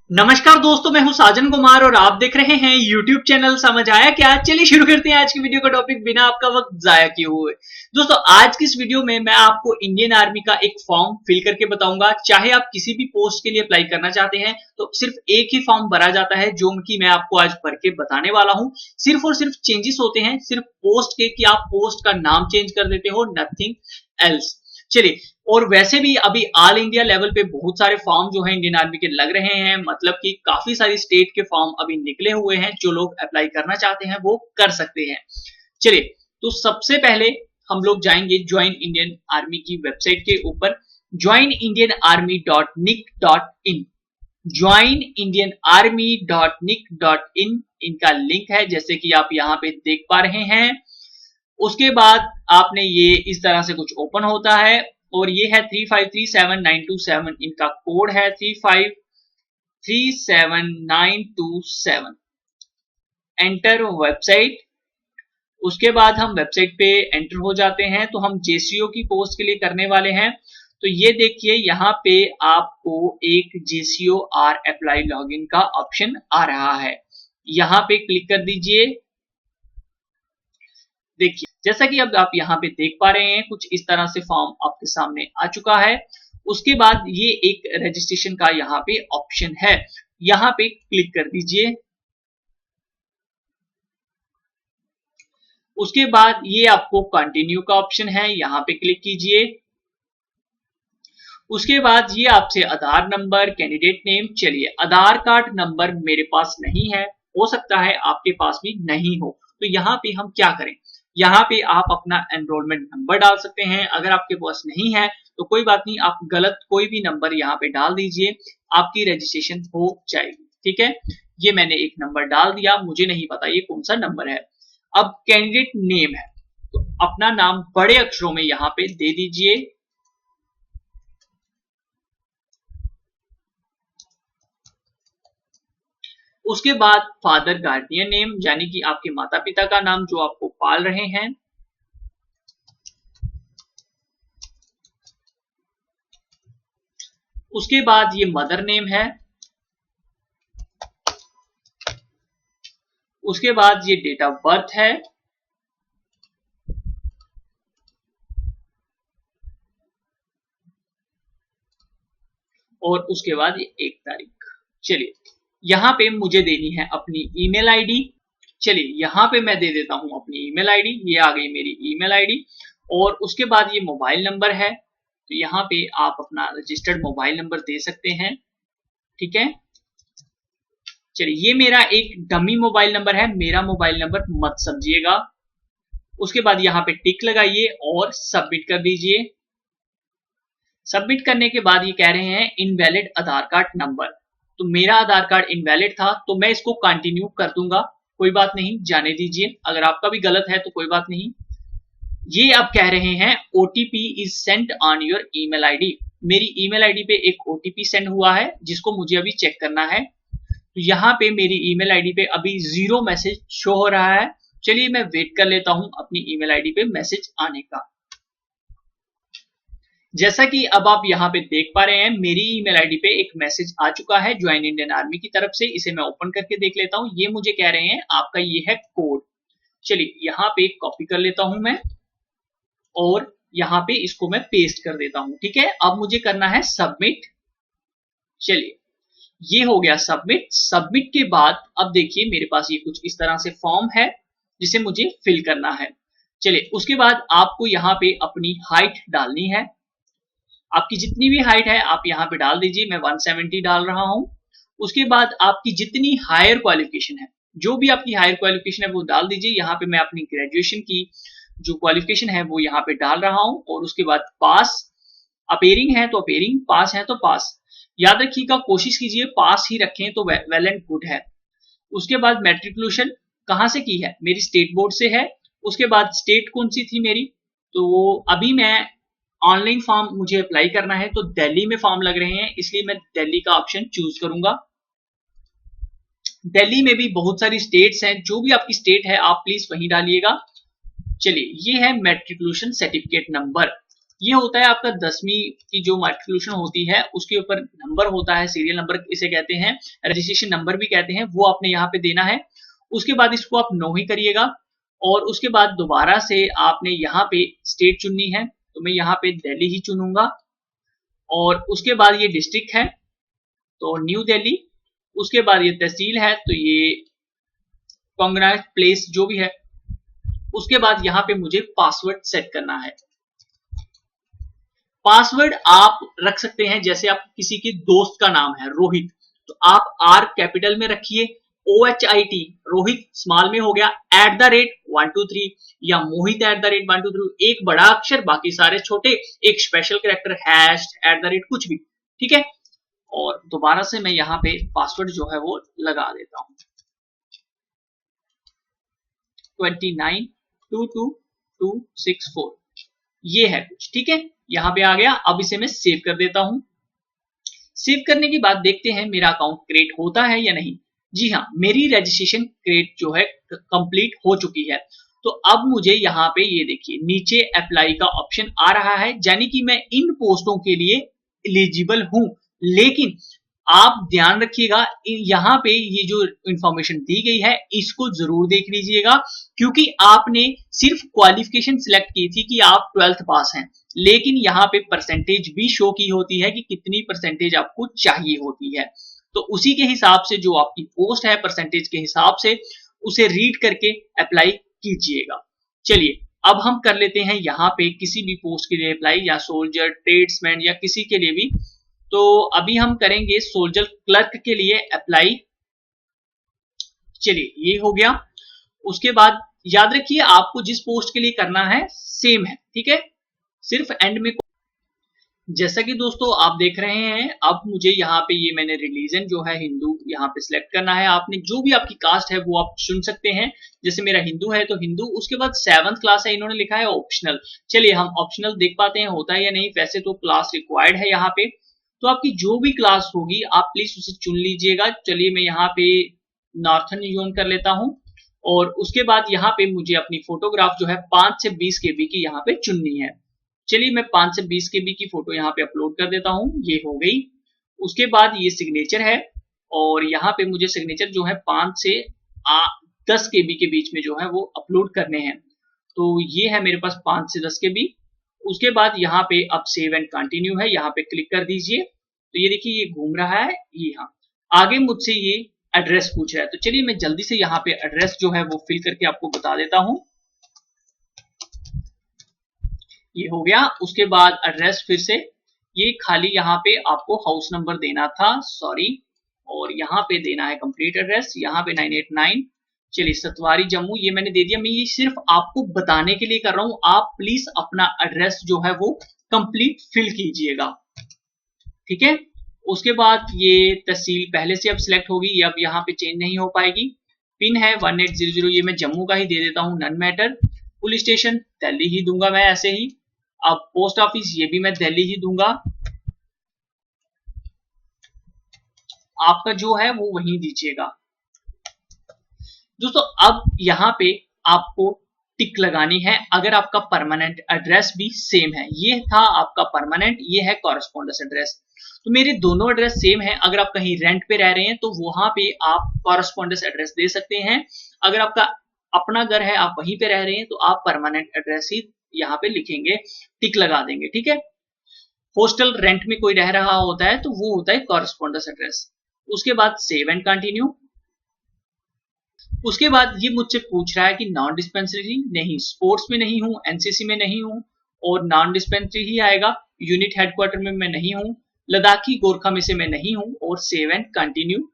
नमस्कार दोस्तों, मैं हूं साजन कुमार और आप देख रहे हैं YouTube चैनल समझ आया क्या। चलिए शुरू करते हैं आज की वीडियो का टॉपिक बिना आपका वक्त जाया किए हुए। दोस्तों, आज की इस वीडियो में मैं आपको इंडियन आर्मी का एक फॉर्म फिल करके बताऊंगा। चाहे आप किसी भी पोस्ट के लिए अप्लाई करना चाहते हैं तो सिर्फ एक ही फॉर्म भरा जाता है, जो कि मैं आपको आज भर के बताने वाला हूं। सिर्फ और सिर्फ चेंजेस होते हैं सिर्फ पोस्ट के, कि आप पोस्ट का नाम चेंज कर देते हो, नथिंग एल्स। चलिए, और वैसे भी अभी ऑल इंडिया लेवल पे बहुत सारे फॉर्म जो है इंडियन आर्मी के लग रहे हैं, मतलब कि काफी सारी स्टेट के फॉर्म अभी निकले हुए हैं। जो लोग अप्लाई करना चाहते हैं वो कर सकते हैं। चलिए, तो सबसे पहले हम लोग जाएंगे ज्वाइन इंडियन आर्मी की वेबसाइट के ऊपर, joinindianarmy.nic.in। joinindianarmy.nic.in इनका लिंक है, जैसे कि आप यहाँ पे देख पा रहे हैं। उसके बाद आपने ये इस तरह से कुछ ओपन होता है और ये है 35379227, इनका कोड है 3537927। Enter website. उसके बाद हम वेबसाइट पे एंटर हो जाते हैं, तो हम जेसीओ की पोस्ट के लिए करने वाले हैं। तो ये देखिए, यहाँ पे आपको एक जेसीओ आर अप्लाई लॉगिन का ऑप्शन आ रहा है, यहाँ पे क्लिक कर दीजिए। देखिए, जैसा कि अब आप यहाँ पे देख पा रहे हैं, कुछ इस तरह से फॉर्म आपके सामने आ चुका है। उसके बाद ये एक रजिस्ट्रेशन का यहाँ पे ऑप्शन है, यहाँ पे क्लिक कर दीजिए। उसके बाद ये आपको कंटिन्यू का ऑप्शन है, यहाँ पे क्लिक कीजिए। उसके बाद ये आपसे आधार नंबर, कैंडिडेट नेम। चलिए, आधार कार्ड नंबर मेरे पास नहीं है, हो सकता है आपके पास भी नहीं हो, तो यहाँ पे हम क्या करें, यहाँ पे आप अपना एनरोलमेंट नंबर डाल सकते हैं। अगर आपके पास नहीं है तो कोई बात नहीं, आप गलत कोई भी नंबर यहाँ पे डाल दीजिए, आपकी रजिस्ट्रेशन हो जाएगी। ठीक है, ये मैंने एक नंबर डाल दिया, मुझे नहीं पता ये कौन सा नंबर है। अब कैंडिडेट नेम है, तो अपना नाम बड़े अक्षरों में यहाँ पे दे दीजिए। उसके बाद फादर गार्डियन नेम, यानी कि आपके माता पिता का नाम जो आपको पाल रहे हैं। उसके बाद ये मदर नेम है। उसके बाद ये डेट ऑफ बर्थ है। और उसके बाद ये 1 तारीख। चलिए, यहाँ पे मुझे देनी है अपनी ईमेल आईडी। चलिए, यहाँ पे मैं दे देता हूं अपनी ईमेल आईडी, ये आ गई मेरी ईमेल आईडी। और उसके बाद ये मोबाइल नंबर है, तो यहाँ पे आप अपना रजिस्टर्ड मोबाइल नंबर दे सकते हैं। ठीक है, चलिए, ये मेरा एक डमी मोबाइल नंबर है, मेरा मोबाइल नंबर मत समझिएगा। उसके बाद यहाँ पे टिक लगाइए और सबमिट कर दीजिए। सबमिट करने के बाद ये कह रहे हैं इनवैलिड आधार कार्ड नंबर, तो मेरा आधार कार्ड इनवैलिड था, तो मैं इसको कंटिन्यू कर दूंगा, कोई बात नहीं, जाने दीजिए। अगर आपका भी गलत है तो कोई बात नहीं। ये अब कह रहे हैं OTP is sent on your email ID. मेरी ईमेल आईडी पे एक ओटीपी सेंड हुआ है, जिसको मुझे अभी चेक करना है। तो यहाँ पे मेरी ईमेल आईडी पे अभी 0 मैसेज शो हो रहा है। चलिए, मैं वेट कर लेता हूं अपनी ईमेल आईडी पे मैसेज आने का। जैसा कि अब आप यहाँ पे देख पा रहे हैं, मेरी ईमेल आईडी पे एक मैसेज आ चुका है ज्वाइन इंडियन आर्मी की तरफ से। इसे मैं ओपन करके देख लेता हूँ। ये मुझे कह रहे हैं आपका ये है कोड। चलिए, यहाँ पे कॉपी कर लेता हूं मैं और यहाँ पे इसको मैं पेस्ट कर देता हूं। ठीक है, अब मुझे करना है सबमिट। चलिए, ये हो गया सबमिट। सबमिट के बाद अब देखिए, मेरे पास ये कुछ इस तरह से फॉर्म है जिसे मुझे फिल करना है। चलिए, उसके बाद आपको यहाँ पे अपनी हाइट डालनी है। आपकी जितनी भी हाइट है आप यहाँ पे डाल दीजिए, मैं 170 डाल रहा हूं। उसके बाद आपकी जितनी हायर क्वालिफिकेशन है, जो भी आपकी हायर क्वालिफिकेशन है वो डाल दीजिए। यहाँ पे मैं अपनी ग्रेजुएशन की जो क्वालिफिकेशन है वो यहाँ पे डाल रहा हूं। और उसके बाद पास, अपेयरिंग है तो अपेयरिंग, पास है तो पास। याद रखिएगा, कोशिश कीजिए पास ही रखें तो वेल एंड गुड है। उसके बाद मैट्रिकुलेशन कहाँ से की है, मेरी स्टेट बोर्ड से है। उसके बाद स्टेट कौन सी थी मेरी, तो अभी मैं ऑनलाइन फॉर्म मुझे अप्लाई करना है, तो दिल्ली में फॉर्म लग रहे हैं, इसलिए मैं दिल्ली का ऑप्शन चूज करूंगा। दिल्ली में भी बहुत सारी स्टेट्स हैं, जो भी आपकी स्टेट है आप प्लीज वहीं डालिएगा। चलिए, ये है मैट्रिकुलेशन सर्टिफिकेट नंबर। ये होता है आपका 10वीं की जो मैट्रिकुलेशन होती है उसके ऊपर नंबर होता है, सीरियल नंबर इसे कहते हैं, रजिस्ट्रेशन नंबर भी कहते हैं, वो आपने यहाँ पे देना है। उसके बाद इसको आप नो ही करिएगा और उसके बाद दोबारा से आपने यहाँ पे स्टेट चुननी है, तो मैं यहाँ पे दिल्ली ही चुनूंगा और उसके बाद ये डिस्ट्रिक्ट है तो न्यू दिल्ली, उसके बाद ये तहसील है तो ये कांग्रेस प्लेस जो भी है, उसके बाद यहाँ पे मुझे पासवर्ड सेट करना है। पासवर्ड आप रख सकते हैं जैसे आप किसी के दोस्त का नाम है रोहित, तो आप आर कैपिटल में रखिए, OHIT रोहित स्मॉल में हो गया, @123 या मोहित @123, एक बड़ा अक्षर बाकी सारे छोटे, एक स्पेशल कैरेक्टर हैश कुछ भी, ठीक है। और दोबारा से मैं यहाँ पे पासवर्ड जो है वो लगा देता हूं 2922264, ये है कुछ, ठीक है, यहां पे आ गया। अब इसे मैं सेव कर देता हूं। सेव करने के बाद देखते हैं मेरा अकाउंट क्रिएट होता है या नहीं। जी हाँ, मेरी रजिस्ट्रेशन क्रिएट जो है कंप्लीट हो चुकी है। तो अब मुझे यहाँ पे ये देखिए नीचे अप्लाई का ऑप्शन आ रहा है, यानी कि मैं इन पोस्टों के लिए एलिजिबल हूं। लेकिन आप ध्यान रखिएगा यहाँ पे ये जो इंफॉर्मेशन दी गई है इसको जरूर देख लीजिएगा, क्योंकि आपने सिर्फ क्वालिफिकेशन सिलेक्ट की थी कि आप 12th पास हैं, लेकिन यहाँ पे परसेंटेज भी शो की होती है कि कितनी परसेंटेज आपको चाहिए होती है। तो उसी के हिसाब से जो आपकी पोस्ट है परसेंटेज के हिसाब से उसे रीड करके अप्लाई कीजिएगा। चलिए अब हम कर लेते हैं यहाँ पे किसी भी पोस्ट के लिए अप्लाई, या सोल्जर, ट्रेड्समैन या किसी के लिए भी। तो अभी हम करेंगे सोल्जर क्लर्क के लिए अप्लाई। चलिए ये हो गया। उसके बाद याद रखिए आपको जिस पोस्ट के लिए करना है सेम है, ठीक है, सिर्फ एंड में। जैसा कि दोस्तों आप देख रहे हैं, अब मुझे यहाँ पे ये मैंने रिलीजन जो है हिंदू यहाँ पे सिलेक्ट करना है। आपने जो भी आपकी कास्ट है वो आप चुन सकते हैं, जैसे मेरा हिंदू है तो हिंदू। उसके बाद 7th क्लास है, इन्होंने लिखा है ऑप्शनल। चलिए हम ऑप्शनल देख पाते हैं होता है या नहीं। वैसे तो क्लास रिक्वायर्ड है यहाँ पे, तो आपकी जो भी क्लास होगी आप प्लीज उसे चुन लीजिएगा। चलिए मैं यहाँ पे नॉर्थन जोन कर लेता हूँ और उसके बाद यहाँ पे मुझे अपनी फोटोग्राफ जो है 5 से 20 KB की यहाँ पे चुननी है। चलिए मैं 5 से 20 KB की फोटो यहाँ पे अपलोड कर देता हूँ, ये हो गई। उसके बाद ये सिग्नेचर है और यहाँ पे मुझे सिग्नेचर जो है 5 से 10 KB के बीच में जो है वो अपलोड करने हैं। तो ये है मेरे पास 5 से 10 KB। उसके बाद यहाँ पे अब सेव एंड कंटिन्यू है, यहाँ पे क्लिक कर दीजिए। तो ये देखिए ये घूम रहा है, ये हाँ आगे मुझसे ये एड्रेस पूछ रहा है। तो चलिए मैं जल्दी से यहाँ पे एड्रेस जो है वो फिल करके आपको बता देता हूँ। ये हो गया। उसके बाद एड्रेस फिर से ये खाली यहाँ पे आपको हाउस नंबर देना था, सॉरी, और यहाँ पे देना है कंप्लीट एड्रेस, यहाँ पे 989। चलिए सतवारी जम्मू ये मैंने दे दिया। मैं ये सिर्फ आपको बताने के लिए कर रहा हूँ, आप प्लीज अपना एड्रेस जो है वो कंप्लीट फिल कीजिएगा, ठीक है। उसके बाद ये तहसील पहले से अब सिलेक्ट होगी, ये अब यहाँ पे चेंज नहीं हो पाएगी। पिन है 1800, ये मैं जम्मू का ही दे देता हूँ, none matter. Police station Delhi ही दूंगा मैं ऐसे ही। अब पोस्ट ऑफिस ये भी मैं दिल्ली ही दूंगा, आपका जो है वो वहीं दीजिएगा। दोस्तों अब यहाँ पे आपको टिक लगानी है अगर आपका परमानेंट एड्रेस भी सेम है। ये था आपका परमानेंट, ये है कॉरेस्पॉन्डेंस एड्रेस। तो मेरे दोनों एड्रेस सेम है। अगर आप कहीं रेंट पे रह रहे हैं तो वहां पे आप कॉरेस्पॉन्डेंस एड्रेस दे सकते हैं। अगर आपका अपना घर है आप वहीं पे रह रहे हैं तो आप परमानेंट एड्रेस ही यहाँ पे लिखेंगे, टिक लगा देंगे, ठीक है। हॉस्टल रेंट में कोई रह रहा होता है तो वो होता है कॉरेस्पॉन्डेंस एड्रेस। उसके बाद सेव एंड कंटिन्यू। उसके बाद ये मुझसे पूछ रहा है कि नॉन डिस्पेंसरी नहीं, स्पोर्ट्स में नहीं हूं, एनसीसी में नहीं हूं और नॉन डिस्पेंसरी ही आएगा। यूनिट हेडक्वार्टर में मैं नहीं हूं, लद्दाखी गोरखा में से मैं नहीं हूं और save and continue.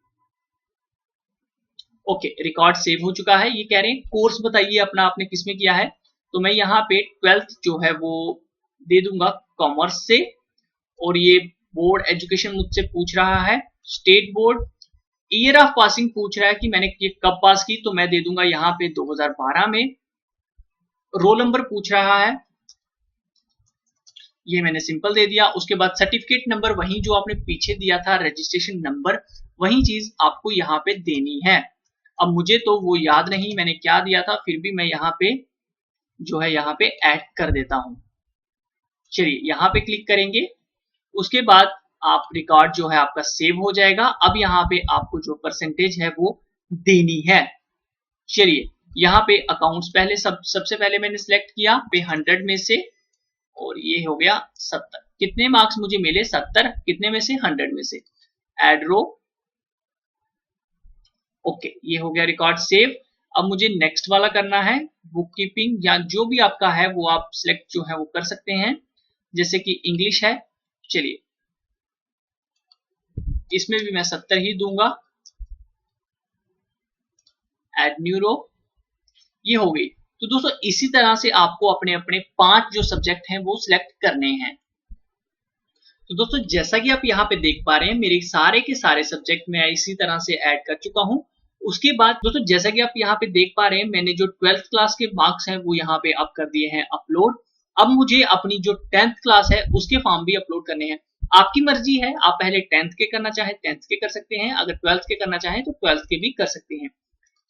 Okay record save हो चुका है। ये कह रहे हैं कोर्स बताइए अपना आपने किसमें किया है, तो मैं यहाँ पे 12th जो है वो दे दूंगा कॉमर्स से। और ये बोर्ड एजुकेशन मुझसे पूछ रहा है, state board. Year of passing पूछ रहा है कि मैंने ये कब पास की, तो मैं दे दूंगा यहाँ पे 2012 में। रोल नंबर पूछ रहा है, ये मैंने सिंपल दे दिया। उसके बाद सर्टिफिकेट नंबर वही जो आपने पीछे दिया था रजिस्ट्रेशन नंबर, वही चीज आपको यहाँ पे देनी है। अब मुझे तो वो याद नहीं मैंने क्या दिया था, फिर भी मैं यहाँ पे जो है यहाँ पे ऐड कर देता हूं। चलिए यहाँ पे क्लिक करेंगे, उसके बाद आप रिकॉर्ड जो है आपका सेव हो जाएगा। अब यहाँ पे आपको जो परसेंटेज है वो देनी है। चलिए यहाँ पे अकाउंट्स पहले सबसे पहले मैंने सिलेक्ट किया पे 100 में से, और ये हो गया 70। कितने मार्क्स मुझे मिले? 70। कितने में से? 100 में से। एड रो, ओके, ये हो गया रिकॉर्ड सेव। अब मुझे नेक्स्ट वाला करना है, बुक कीपिंग या जो भी आपका है वो आप सिलेक्ट जो है वो कर सकते हैं, जैसे कि इंग्लिश है। चलिए इसमें भी मैं 70 ही दूंगा। एड न्यू रो, ये हो गई। तो दोस्तों इसी तरह से आपको अपने अपने 5 जो सब्जेक्ट हैं वो सिलेक्ट करने हैं। तो दोस्तों जैसा कि आप यहाँ पे देख पा रहे हैं, मेरे सारे के सारे सब्जेक्ट मैं इसी तरह से ऐड कर चुका हूँ। उसके बाद दोस्तों जैसा कि आप यहाँ पे देख पा रहे हैं, मैंने जो 12th क्लास के मार्क्स हैं वो यहाँ पे अब कर दिए हैं अपलोड। अब मुझे अपनी जो 10th क्लास है उसके फॉर्म भी अपलोड करने हैं। आपकी मर्जी है, आप पहले 10th के करना चाहें 10th के कर सकते हैं, अगर 12th के करना चाहें तो 12th के भी कर सकते हैं।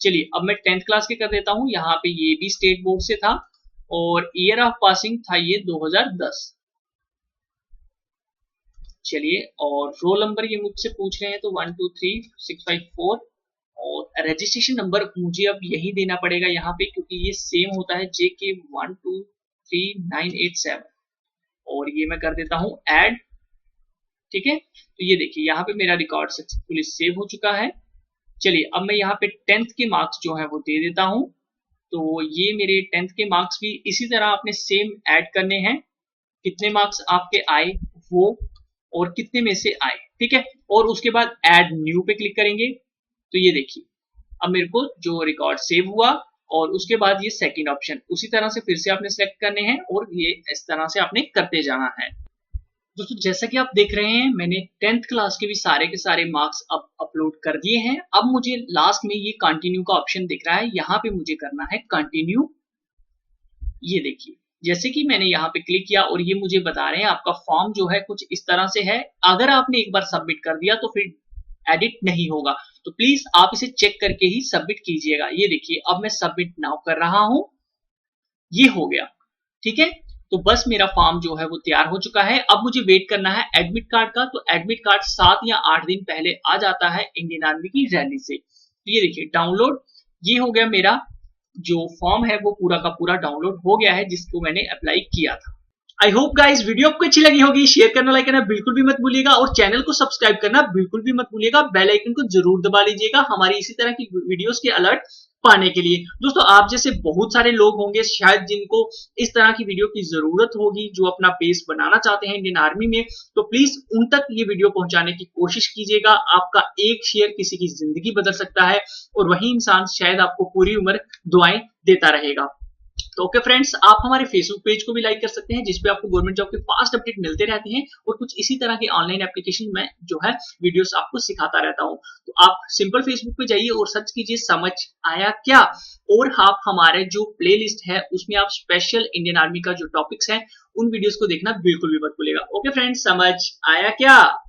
चलिए अब मैं 10th क्लास के कर देता हूँ। यहाँ पे ये भी स्टेट बोर्ड से था और ईयर ऑफ पासिंग था ये 2010। चलिए, और रोल नंबर ये मुझसे पूछ रहे हैं तो 123654, और रजिस्ट्रेशन नंबर मुझे अब यही देना पड़ेगा यहाँ पे, क्योंकि ये सेम होता है JK123987, और ये मैं कर देता हूँ ऐड। ठीक है, तो ये देखिए यहाँ पे मेरा रिकॉर्ड सक्सेसफुली सेव हो चुका है। चलिए अब मैं यहाँ पे 10th के मार्क्स जो है वो दे देता हूँ। तो ये मेरे 10th के मार्क्स भी इसी तरह आपने सेम ऐड करने हैं, कितने मार्क्स आपके आए वो और कितने में से आए। ठीक है, और उसके बाद ऐड न्यू पे क्लिक करेंगे। तो ये देखिए अब मेरे को जो रिकॉर्ड सेव हुआ, और उसके बाद ये सेकंड ऑप्शन उसी तरह से फिर से आपने सेलेक्ट करने हैं, और ये इस तरह से आपने करते जाना है। दोस्तों जैसा कि आप देख रहे हैं, मैंने 10th क्लास के भी सारे के सारे मार्क्स अब अपलोड कर दिए हैं। अब मुझे लास्ट में ये कंटिन्यू का ऑप्शन दिख रहा है, यहाँ पे मुझे करना है कंटिन्यू। ये देखिए जैसे कि मैंने यहाँ पे क्लिक किया और ये मुझे बता रहे हैं आपका फॉर्म जो है कुछ इस तरह से है। अगर आपने एक बार सबमिट कर दिया तो फिर एडिट नहीं होगा, तो प्लीज आप इसे चेक करके ही सबमिट कीजिएगा। ये देखिए अब मैं सबमिट नाउ कर रहा हूं, ये हो गया। ठीक है, तो बस मेरा फॉर्म जो है वो तैयार हो चुका है। अब मुझे वेट करना है एडमिट कार्ड का। तो एडमिट कार्ड 7 या 8 दिन पहले आ जाता है इंडियन आर्मी की रैली से। तो ये देखिए डाउनलोड, ये हो गया मेरा जो फॉर्म है वो पूरा का पूरा डाउनलोड हो गया है जिसको मैंने अप्लाई किया था। आई होप गाइस वीडियो आपको अच्छी लगी होगी। शेयर करना, लाइक करना बिल्कुल भी मत भूलिएगा, और चैनल को सब्सक्राइब करना बिल्कुल भी मत भूलिएगा। बेल आइकन को जरूर दबा लीजिएगा हमारी इसी तरह की वीडियोस के अलर्ट पाने के लिए। दोस्तों आप जैसे बहुत सारे लोग होंगे शायद जिनको इस तरह की वीडियो की जरूरत होगी, जो अपना बेस बनाना चाहते हैं इंडियन आर्मी में, तो प्लीज उन तक ये वीडियो पहुंचाने की कोशिश कीजिएगा। आपका एक शेयर किसी की जिंदगी बदल सकता है, और वही इंसान शायद आपको पूरी उम्र दुआएं देता रहेगा। तो ओके फ्रेंड्स, आप हमारे फेसबुक पेज को भी लाइक कर सकते हैं, जिसपे आपको गवर्नमेंट जॉब के फास्ट अपडेट मिलते रहते हैं, और कुछ इसी तरह के ऑनलाइन एप्लीकेशन में जो है वीडियोस आपको सिखाता रहता हूं। तो आप सिंपल फेसबुक पे जाइए और सर्च कीजिए समझ आया क्या, और आप हमारे जो प्लेलिस्ट है उसमें आप स्पेशल इंडियन आर्मी का जो टॉपिक्स है उन वीडियोस को देखना बिल्कुल भी मत भूलिएगा। ओके फ्रेंड्स, समझ आया क्या?